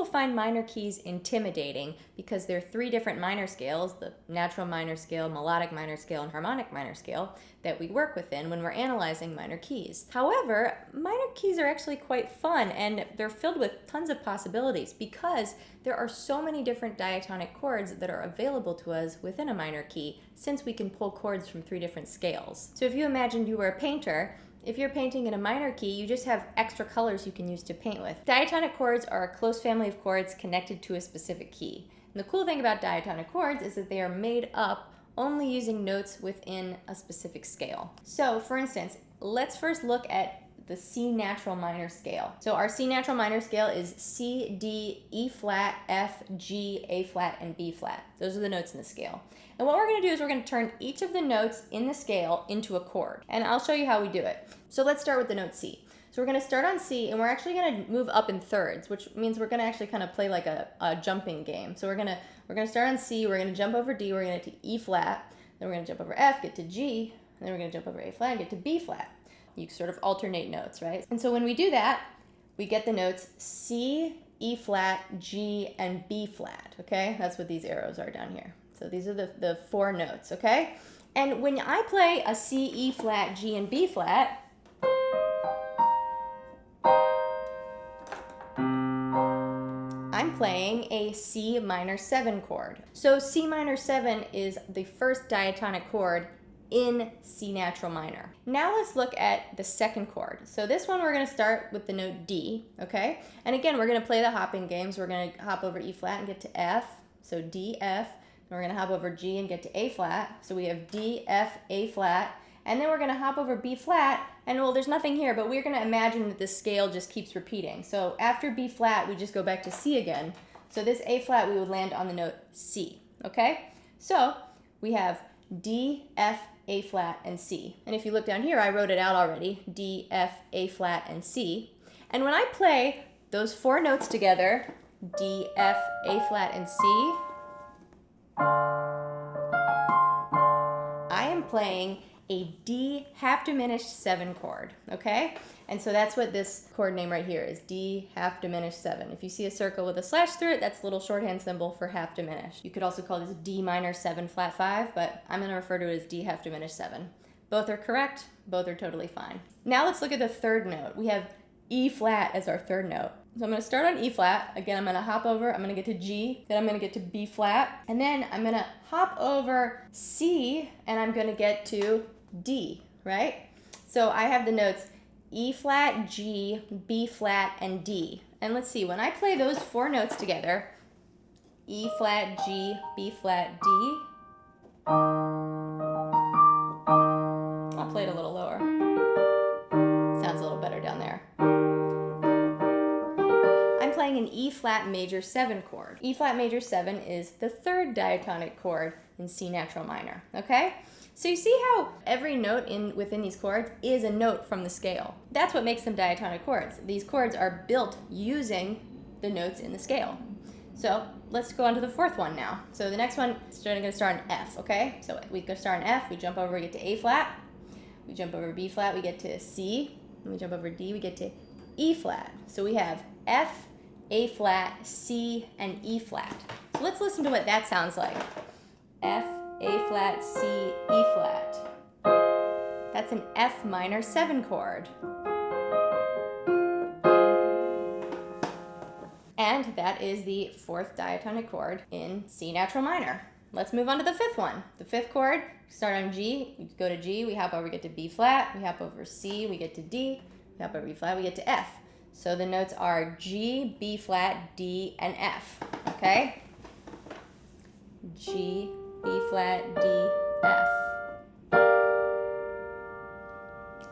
find minor keys intimidating because there are 3 different minor scales, the natural minor scale, melodic minor scale, and harmonic minor scale, that we work within when we're analyzing minor keys. However, minor keys are actually quite fun, and they're filled with tons of possibilities because there are so many different diatonic chords that are available to us within a minor key, since we can pull chords from 3 different scales. So if you imagined you were a painter, if you're painting in a minor key, you just have extra colors you can use to paint with. Diatonic chords are a close family of chords connected to a specific key. And the cool thing about diatonic chords is that they are made up only using notes within a specific scale. So, for instance, let's first look at the C natural minor scale. So our C natural minor scale is C, D, E flat, F, G, A flat, and B flat. Those are the notes in the scale. And what we're going to do is we're going to turn each of the notes in the scale into a chord. And I'll show you how we do it. So let's start with the note C. So we're going to start on C, and we're actually going to move up in thirds, which means we're going to actually kind of play like a jumping game. So we're going to start on C, we're going to jump over D, we're going to get to E flat, then we're going to jump over F, get to G, and then we're going to jump over A flat and get to B flat. You sort of alternate notes, right? And so when we do that, we get the notes C, E flat, G, and B flat, okay? That's what these arrows are down here. So these are the 4 notes, okay? And when I play a C, E flat, G, and B flat, I'm playing a C minor 7 chord. So C minor 7 is the first diatonic chord in C natural minor. Now let's look at the second chord. So this one we're going to start with the note D, okay? And again, we're going to play the hopping games. We're going to hop over E flat and get to F, so D, F. Then we're going to hop over G and get to A flat. So we have D, F, A flat. And then we're going to hop over B flat, and well, there's nothing here, but we're going to imagine that this scale just keeps repeating. So after B flat, we just go back to C again. So this A flat, we would land on the note C, okay? So we have D, F, A flat, and C. And if you look down here, I wrote it out already, D, F, A flat, and C. And when I play those 4 notes together, D, F, A flat, and C, I am playing a D half-diminished 7 chord, okay? And so that's what this chord name right here is, D half-diminished 7. If you see a circle with a slash through it, that's a little shorthand symbol for half-diminished. You could also call this D minor 7 flat 5, but I'm going to refer to it as D half-diminished 7. Both are correct, both are totally fine. Now let's look at the third note. We have E flat as our third note. So I'm going to start on E flat. Again, I'm going to hop over, I'm going to get to G, then I'm going to get to B flat, and then I'm going to hop over C, and I'm going to get to D, right? So I have the notes E flat, G, B flat, and D. And let's see, when I play those 4 notes together, E flat, G, B flat, D, I'll play it a little lower. Sounds a little better down there. I'm playing an E flat major 7 chord. E flat major 7 is the 3rd diatonic chord in C natural minor, okay? So you see how every note within these chords is a note from the scale. That's what makes them diatonic chords. These chords are built using the notes in the scale. So let's go on to the 4th one now. So the next one is going to start on F, okay? So we go start on F, we jump over, we get to A flat, we jump over B flat, we get to C, and we jump over D, we get to E flat. So we have F, A flat, C, and E flat. So let's listen to what that sounds like. F, A flat, C, E flat. That's an F minor 7 chord. And that is the 4th diatonic chord in C natural minor. Let's move on to the 5th one. The 5th chord, start on G, we go to G, we hop over, we get to B flat, we hop over C, we get to D, we hop over E flat, we get to F. So the notes are G, B flat, D, and F, okay? G, B flat, D, F.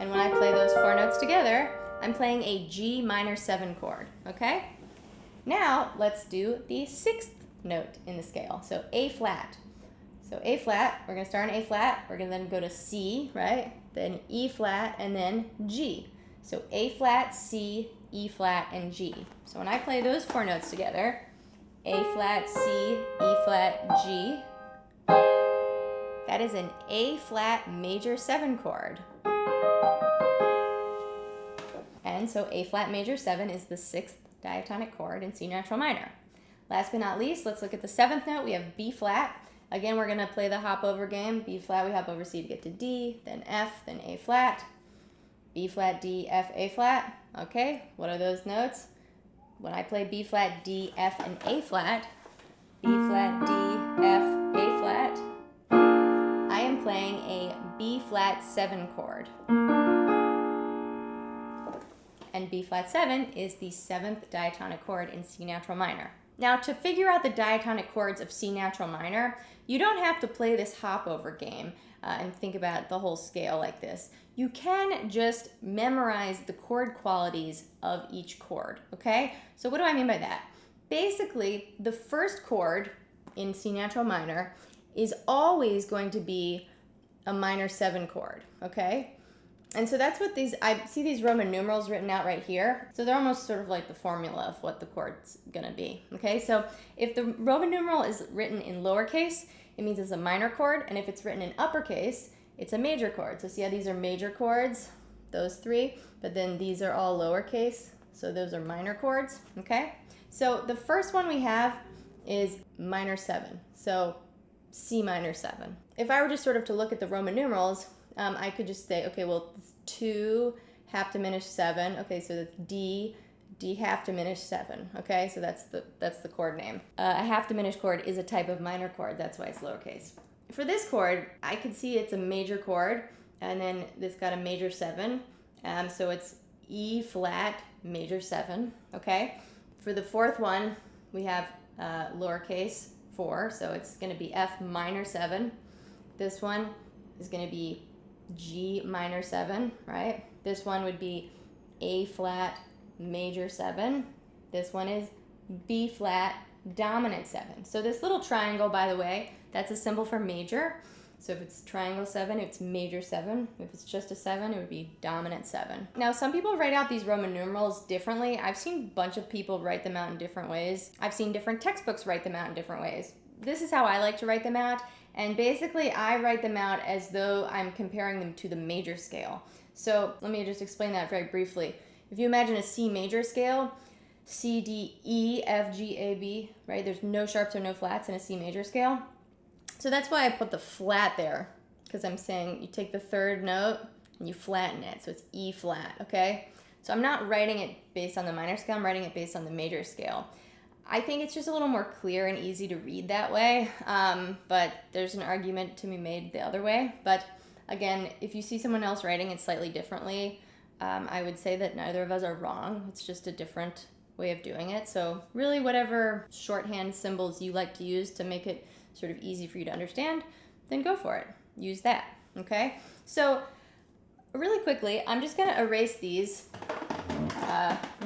And when I play those 4 notes together, I'm playing a G minor 7 chord, okay? Now let's do the 6th note in the scale, so A flat. So A flat, we're going to start on A flat, we're going to then go to C, right? Then E flat, and then G. So A flat, C, E flat, and G. So when I play those 4 notes together, A flat, C, E flat, G, that is an A flat major 7 chord. And so A flat major 7 is the 6th diatonic chord in C natural minor. Last but not least, let's look at the 7th note. We have B flat. Again, we're going to play the hop over game. B flat, we hop over C to get to D, then F, then A flat, B flat, D, F, A flat. Okay, what are those notes? When I play B flat, D, F, and A flat, B flat, D, F, A flat, I am playing a B flat 7 chord. And B flat 7 is the 7th diatonic chord in C natural minor. Now, to figure out the diatonic chords of C natural minor, you don't have to play this hop over game and think about the whole scale like this. You can just memorize the chord qualities of each chord, okay? So what do I mean by that? Basically, the first chord in C natural minor is always going to be a minor 7 chord, okay? And so that's what I see these Roman numerals written out right here. So they're almost sort of like the formula of what the chord's gonna be, okay? So if the Roman numeral is written in lowercase, it means it's a minor chord, and if it's written in uppercase, it's a major chord. So see how these are major chords, those three, but then these are all lowercase, so those are minor chords, okay? So the first one we have is minor 7, so C minor 7. If I were just sort of to look at the Roman numerals, I could just say, okay, well, it's 2 half-diminished 7. Okay, so that's D half-diminished 7. Okay, so that's the chord name. A half-diminished chord is a type of minor chord. That's why it's lowercase. For this chord, I could see it's a major chord, and then it's got a major 7. So it's E flat major 7. Okay. For the fourth one, we have lowercase 4, so it's going to be F minor 7. This one is going to be G minor 7, right? This one would be A flat major 7. This one is B flat dominant 7. So this little triangle, by the way, that's a symbol for major. So if it's triangle 7, it's major 7. If it's just a 7, it would be dominant 7. Now, some people write out these Roman numerals differently. I've seen a bunch of people write them out in different ways. I've seen different textbooks write them out in different ways. This is how I like to write them out. And basically, I write them out as though I'm comparing them to the major scale. So let me just explain that very briefly. If you imagine a C major scale, C, D, E, F, G, A, B, right? There's no sharps or no flats in a C major scale. So that's why I put the flat there, because I'm saying you take the third note and you flatten it. So it's E flat, okay? So I'm not writing it based on the minor scale, I'm writing it based on the major scale. I think it's just a little more clear and easy to read that way, but there's an argument to be made the other way. But again, if you see someone else writing it slightly differently, I would say that neither of us are wrong. It's just a different way of doing it. So really whatever shorthand symbols you like to use to make it sort of easy for you to understand, then go for it. Use that, okay? So really quickly, I'm just gonna erase these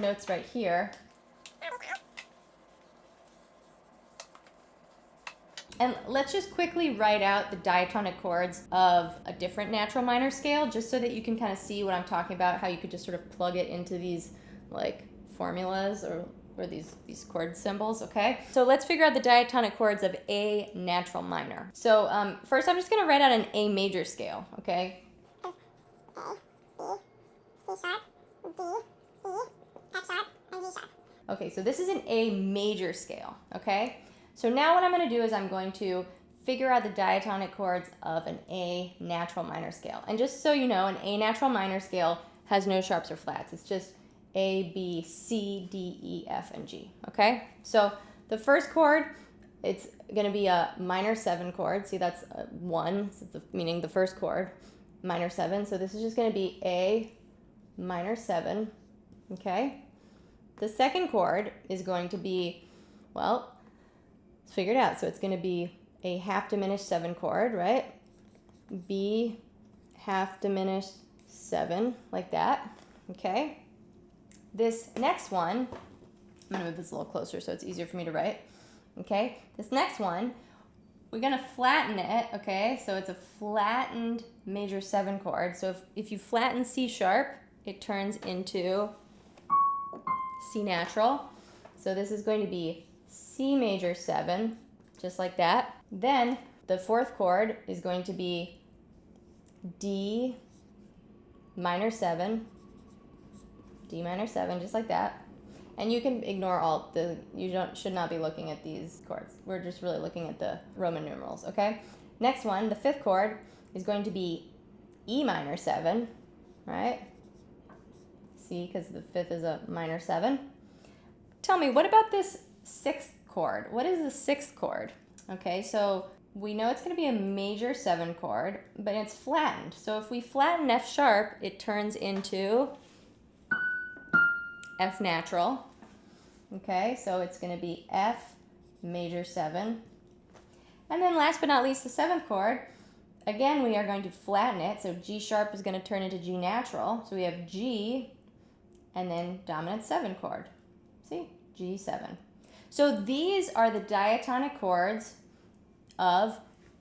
notes right here. And let's just quickly write out the diatonic chords of a different natural minor scale, just so that you can kind of see what I'm talking about, how you could just sort of plug it into these like formulas or these chord symbols, okay? So let's figure out the diatonic chords of A natural minor. So first I'm just gonna write out an A major scale, okay? A, B, C sharp, D, E, F sharp, and G sharp. Okay, so this is an A major scale, okay? So now what I'm gonna do is I'm going to figure out the diatonic chords of an A natural minor scale. And just so you know, an A natural minor scale has no sharps or flats. It's just A, B, C, D, E, F, and G, okay? So the first chord, it's gonna be a minor 7 chord. See, that's 1, so meaning the first chord, minor 7. So this is just gonna be A minor 7, okay? The second chord is going to be, well, let's figure it out. So it's gonna be a half-diminished 7 chord, right? B half-diminished 7, like that, okay? This next one, I'm gonna move this a little closer so it's easier for me to write, okay? This next one, we're gonna flatten it, okay? So it's a flattened major 7 chord. So if you flatten C sharp, it turns into C natural. So this is going to be C major 7, just like that. Then the fourth chord is going to be D minor 7, D minor 7, just like that. And you can ignore should not be looking at these chords. We're just really looking at the Roman numerals, okay? Next one, the 5th chord, is going to be E minor 7, right? See, because the 5th is a minor 7. Tell me, what about this 6th chord? What is the 6th chord? Okay, so we know it's going to be a major 7 chord, but it's flattened. So if we flatten F sharp, it turns into F natural. Okay, so it's going to be F major 7. And then last but not least, the 7th chord. Again, we are going to flatten it. So G sharp is going to turn into G natural. So we have G and then dominant 7 chord. See? G7. So these are the diatonic chords of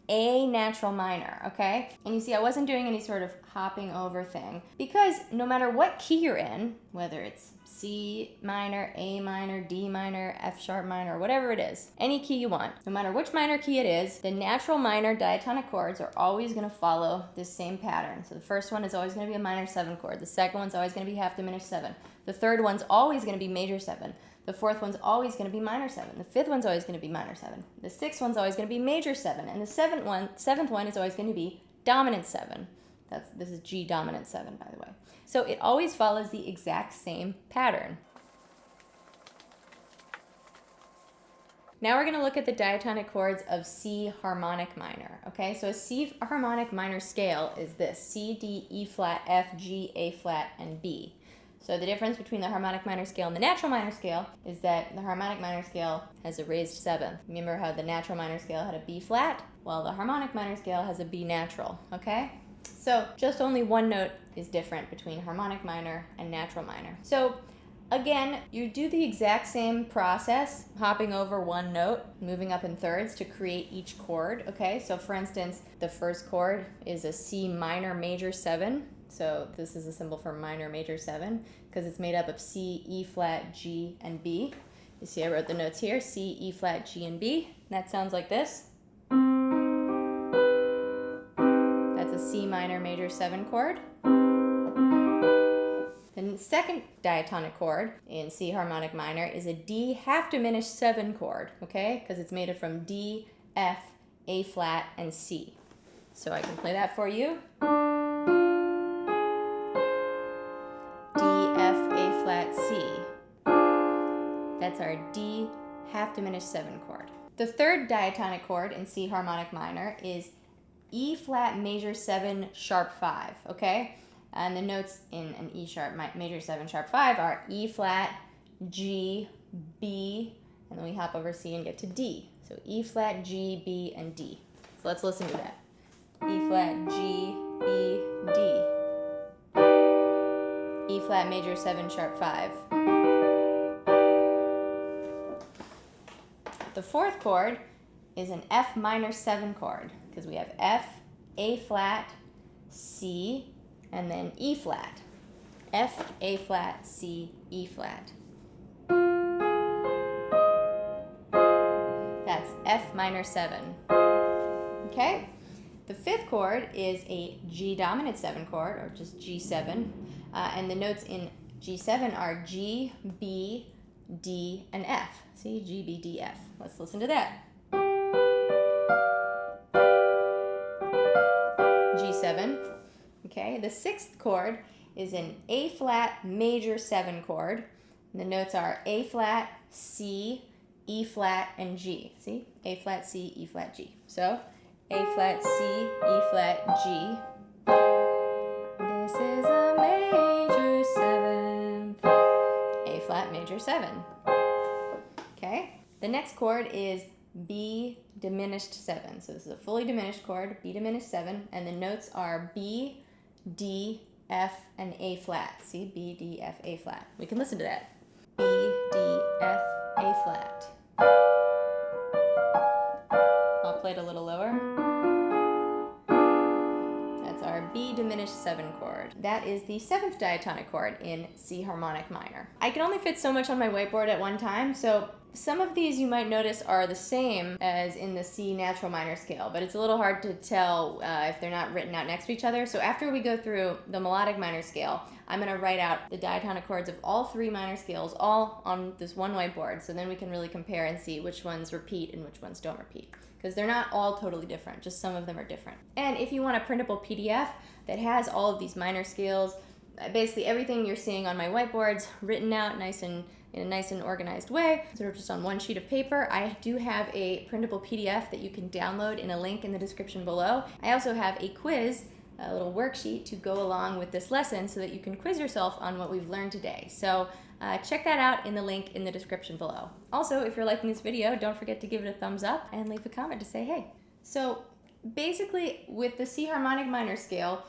A natural minor, okay? And you see, I wasn't doing any sort of hopping over thing because no matter what key you're in, whether it's C minor, A minor, D minor, F sharp minor, whatever it is, any key you want, no matter which minor key it is, the natural minor diatonic chords are always going to follow this same pattern. So the first one is always going to be a minor 7 chord. The second one's always going to be half diminished 7. The third one's always going to be major 7. The 4th one's always going to be minor 7. The 5th one's always going to be minor 7. The 6th one's always going to be major 7. And the 7th one is always going to be dominant 7. This is G dominant 7, by the way. So it always follows the exact same pattern. Now we're going to look at the diatonic chords of C harmonic minor. Okay, so a C harmonic minor scale is this: C, D, E flat, F, G, A flat, and B. So the difference between the harmonic minor scale and the natural minor scale is that the harmonic minor scale has a raised 7th. Remember how the natural minor scale had a B flat? Well, the harmonic minor scale has a B natural, okay? So just only one note is different between harmonic minor and natural minor. So again, you do the exact same process, hopping over one note, moving up in thirds to create each chord, okay? So for instance, the first chord is a C minor major 7. So this is a symbol for minor major 7 because it's made up of C, E flat, G, and B. You see I wrote the notes here, C, E flat, G, and B. That sounds like this. That's a C minor major 7 chord. Then the second diatonic chord in C harmonic minor is a D half diminished 7 chord, okay? Because it's made up from D, F, A flat, and C. So I can play that for you. C. That's our D half diminished 7 chord. The third diatonic chord in C harmonic minor is E flat major 7 sharp 5, okay? And the notes in an E sharp major 7 sharp 5 are E flat, G, B, and then we hop over C and get to D. So E flat, G, B, and D. So let's listen to that. E flat, G, B, D. E flat major 7 sharp 5. The fourth chord is an F minor 7 chord because we have F, A flat, C, and then E flat. F, A flat, C, E flat. That's F minor 7. Okay? The fifth chord is a G dominant 7 chord, or just G7. And the notes in G7 are G, B, D, and F. See, G, B, D, F. Let's listen to that. G7. Okay, the sixth chord is an A flat major 7 chord. And the notes are A flat, C, E flat, and G. See, A flat, C, E flat, G. So, A flat, C, E flat, G. This is a major 7th. A flat major 7. Okay? The next chord is B diminished 7. So this is a fully diminished chord, B diminished 7, and the notes are B, D, F, and A flat. See, B, D, F, A flat. We can listen to that. B, D, F, A flat. I'll play it a little lower. That's our B diminished 7 chord. That is the 7th diatonic chord in C harmonic minor. I can only fit so much on my whiteboard at one time, so Some of these you might notice are the same as in the C natural minor scale, but it's a little hard to tell if they're not written out next to each other. So after we go through the melodic minor scale, I'm going to write out the diatonic chords of all 3 minor scales all on this one whiteboard, so then we can really compare and see which ones repeat and which ones don't repeat, because they're not all totally different, just some of them are different. And if you want a printable PDF that has all of these minor scales, basically everything you're seeing on my whiteboards written out in a nice and organized way, sort of just on one sheet of paper. I do have a printable PDF that you can download in a link in the description below. I also have a quiz, a little worksheet to go along with this lesson so that you can quiz yourself on what we've learned today. So check that out in the link in the description below. Also, if you're liking this video, don't forget to give it a thumbs up and leave a comment to say hey. So basically with the C harmonic minor scale,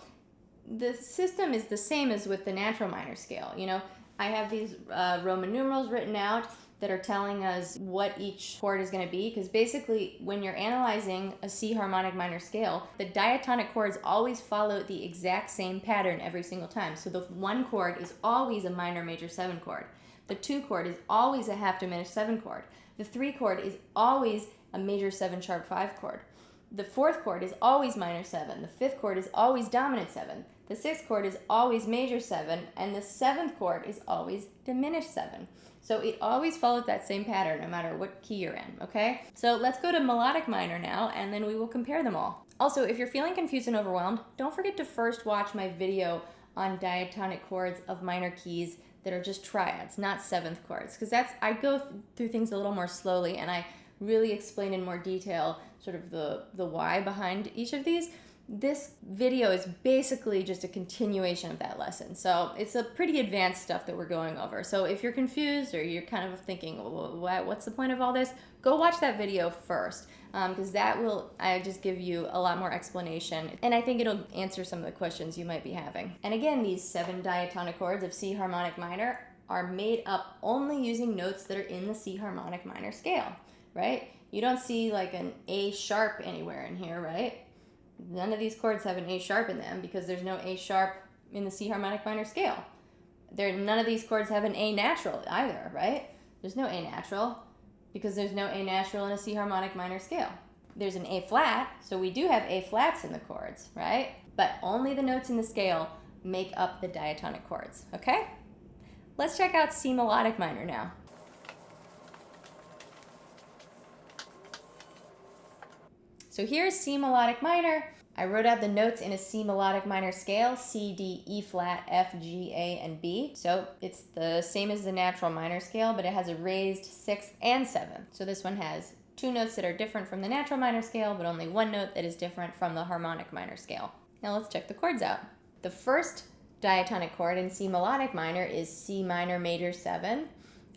the system is the same as with the natural minor scale. You know, I have these Roman numerals written out that are telling us what each chord is going to be, because basically when you're analyzing a C harmonic minor scale, the diatonic chords always follow the exact same pattern every single time. So the 1 chord is always a minor major 7 chord. The 2 chord is always a half diminished 7 chord. The 3 chord is always a major 7 sharp 5 chord. The 4th chord is always minor 7. The 5th chord is always dominant 7. The 6th chord is always major 7, and the 7th chord is always diminished 7. So it always follows that same pattern no matter what key you're in, okay? So let's go to melodic minor now, and then we will compare them all. Also, if you're feeling confused and overwhelmed, don't forget to first watch my video on diatonic chords of minor keys that are just triads, not 7th chords, because I go through things a little more slowly, and I really explain in more detail sort of the why behind each of these. This video is basically just a continuation of that lesson. So it's a pretty advanced stuff that we're going over. So if you're confused or you're kind of thinking, well, what's the point of all this? Go watch that video first, because that will just give you a lot more explanation. And I think it'll answer some of the questions you might be having. And again, these 7 diatonic chords of C harmonic minor are made up only using notes that are in the C harmonic minor scale, right? You don't see like an A sharp anywhere in here, right? None of these chords have an A sharp in them because there's no A sharp in the C harmonic minor scale. None of these chords have an A natural either, right? There's no A natural because there's no A natural in a C harmonic minor scale. There's an A flat, so we do have A flats in the chords, right? But only the notes in the scale make up the diatonic chords, okay? Let's check out C melodic minor now. So here's C melodic minor. I wrote out the notes in a C melodic minor scale, C, D, E flat, F, G, A, and B. So it's the same as the natural minor scale, but it has a raised 6th and 7th. So this one has 2 notes that are different from the natural minor scale, but only 1 note that is different from the harmonic minor scale. Now let's check the chords out. The first diatonic chord in C melodic minor is C minor major 7.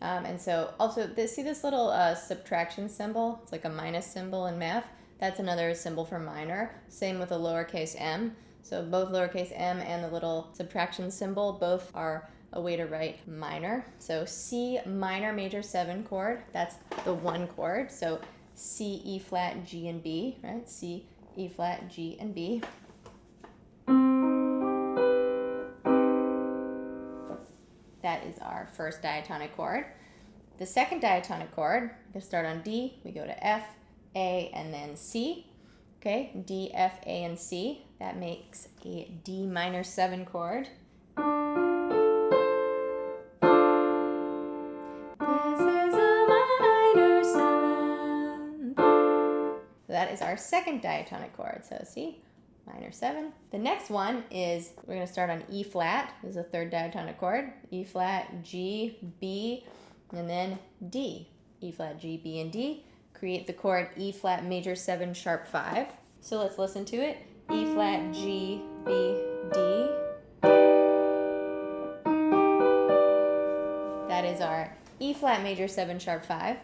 And so also, see this little subtraction symbol? It's like a minus symbol in math. That's another symbol for minor. Same with a lowercase m. So both lowercase m and the little subtraction symbol both are a way to write minor. So C minor major 7 chord, that's the 1 chord. So C, E flat, G, and B, right? C, E flat, G, and B. That is our first diatonic chord. The second diatonic chord, we're going to start on D, we go to F, A, and then C. Okay, D, F, A, and C. That makes a D minor 7 chord. This is a minor 7. So that is our second diatonic chord. So C, minor 7. The next one is, we're going to start on E flat. This is a third diatonic chord. E flat, G, B, and then D. E flat, G, B, and D. Create the chord E flat major 7 sharp 5. So let's listen to it. E flat, G, B, D. That is our E flat major 7 sharp 5.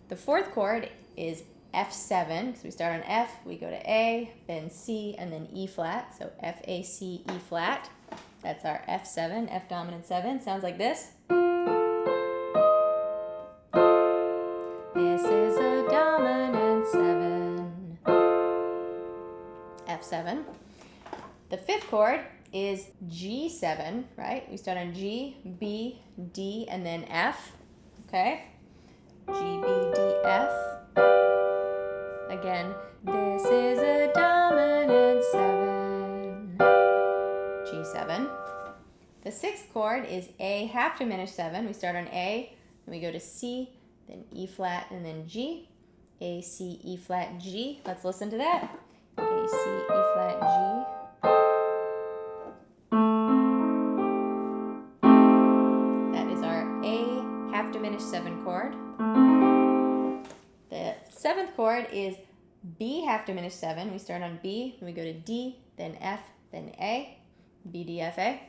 The fourth chord is F7. So we start on F, we go to A, then C, and then E flat. So F, A, C, E flat. That's our F7, F dominant 7. Sounds like this. This is a dominant 7. F7. The fifth chord is G7, right? We start on G, B, D, and then F. Okay? G, B, D, F. Again, this is a dominant 7, G7. The sixth chord is A half diminished 7. We start on A, then we go to C, then E flat, and then G. A, C, E flat, G. Let's listen to that. A, C, E flat, G. That is our A half diminished 7 chord. The seventh chord is B half diminished 7. We start on B, then we go to D, then F, then A. B, D, F, A.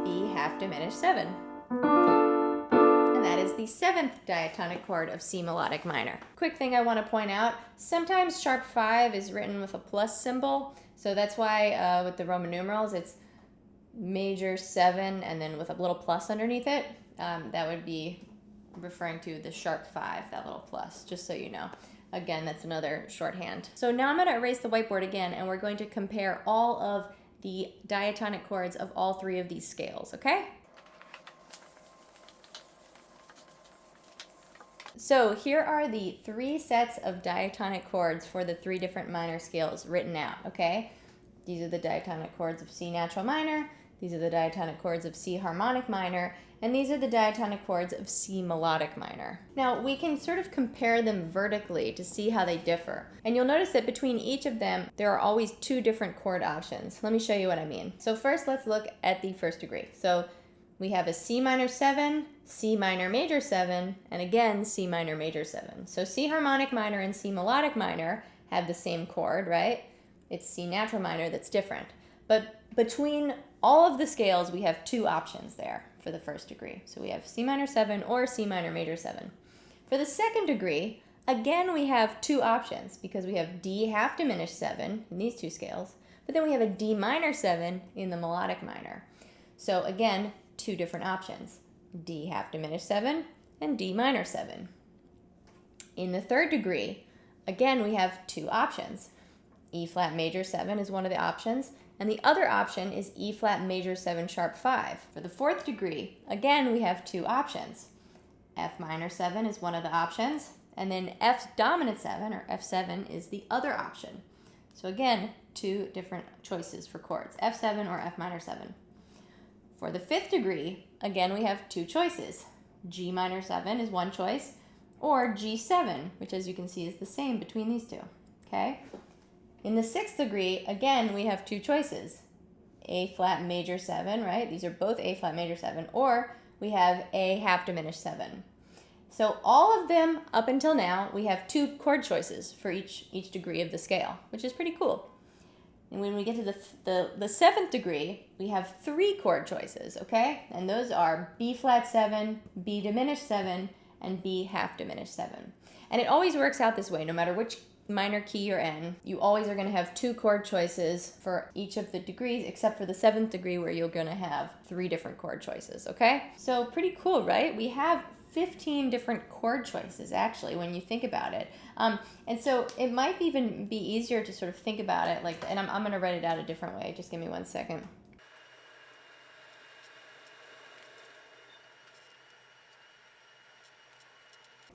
B half diminished 7. And that is the seventh diatonic chord of C melodic minor. Quick thing I want to point out, sometimes sharp 5 is written with a plus symbol, so that's why with the Roman numerals it's major 7 and then with a little plus underneath it. That would be referring to the sharp 5, that little plus, just so you know. Again, that's another shorthand. So now I'm going to erase the whiteboard again, and we're going to compare all of the diatonic chords of all 3 of these scales, okay? So here are the 3 sets of diatonic chords for the 3 different minor scales written out, okay? These are the diatonic chords of C natural minor, these are the diatonic chords of C harmonic minor, and these are the diatonic chords of C melodic minor. Now, we can sort of compare them vertically to see how they differ. And you'll notice that between each of them, there are always 2 different chord options. Let me show you what I mean. So first, let's look at the first degree. So we have a C minor 7, C minor major 7, and again, C minor major 7. So C harmonic minor and C melodic minor have the same chord, right? It's C natural minor that's different. But between all of the scales, we have 2 options there for the first degree. So we have C minor 7 or C minor major 7. For the second degree, again, we have 2 options because we have D half diminished 7 in these 2 scales, but then we have a D minor 7 in the melodic minor. So again, 2 different options, D half diminished 7 and D minor 7. In the third degree, again, we have 2 options. E flat major 7 is one of the options, and the other option is E flat major 7 sharp 5. For the fourth degree, again, we have 2 options. F minor 7 is one of the options, and then F dominant 7, or F7, is the other option. So again, 2 different choices for chords, F7 or F minor 7. For the fifth degree, again, we have 2 choices. G minor 7 is one choice, or G7, which as you can see is the same between these 2, okay? In the sixth degree, again, we have 2 choices. A flat major 7, right? These are both A flat major 7, or we have A half diminished 7. So all of them, up until now, we have 2 chord choices for each degree of the scale, which is pretty cool. And when we get to the seventh degree, we have 3 chord choices, okay? And those are B flat 7, B diminished 7, and B half diminished 7. And it always works out this way, no matter which minor key you're in, you always are going to have 2 chord choices for each of the degrees, except for the 7th degree where you're going to have 3 different chord choices, okay? So pretty cool, right? We have 15 different chord choices, actually, when you think about it. And so it might even be easier to sort of think about it, like, and I'm going to write it out a different way. Just give me 1 second.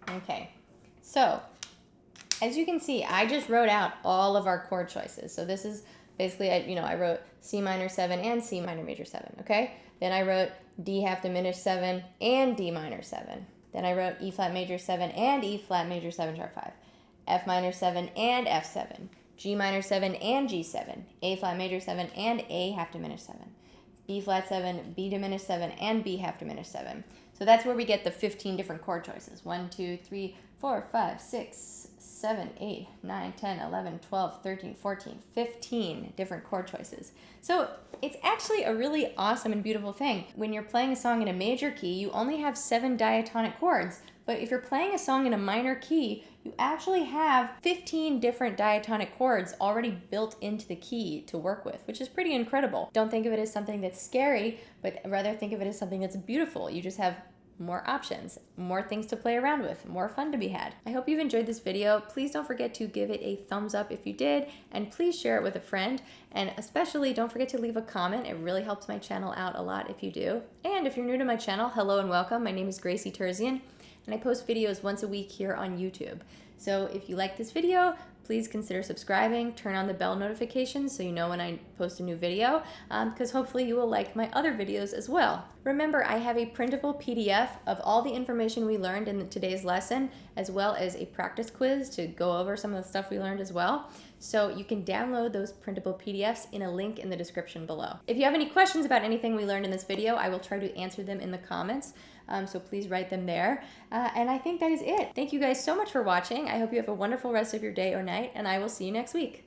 Okay, so as you can see, I just wrote out all of our chord choices. So this is basically, I wrote C minor 7 and C minor major 7, okay? Then I wrote D half diminished 7 and D minor 7. Then I wrote E flat major 7 and E flat major 7 sharp 5. F minor 7 and F7. G minor 7 and G7. A flat major 7 and A half diminished 7. B flat 7, B diminished 7, and B half diminished 7. So that's where we get the 15 different chord choices. 1, 2, 3, 4, 5, 6, 7, 8, 9, 10, 11, 12, 13, 14, 15 different chord choices. So it's actually a really awesome and beautiful thing. When you're playing a song in a major key, you only have 7 diatonic chords. But if you're playing a song in a minor key, you actually have 15 different diatonic chords already built into the key to work with, which is pretty incredible. Don't think of it as something that's scary, but rather think of it as something that's beautiful. You just have more options, more things to play around with, more fun to be had. I hope you've enjoyed this video. Please don't forget to give it a thumbs up if you did, and please share it with a friend. And especially don't forget to leave a comment. It really helps my channel out a lot if you do. And if you're new to my channel, hello and welcome. My name is Gracie Terzian, and I post videos once a week here on YouTube. So if you like this video, please consider subscribing, turn on the bell notifications so you know when I post a new video, because hopefully you will like my other videos as well. Remember, I have a printable PDF of all the information we learned in today's lesson, as well as a practice quiz to go over some of the stuff we learned as well. So you can download those printable PDFs in a link in the description below. If you have any questions about anything we learned in this video, I will try to answer them in the comments. So please write them there. And I think that is it. Thank you guys so much for watching. I hope you have a wonderful rest of your day or night, and I will see you next week.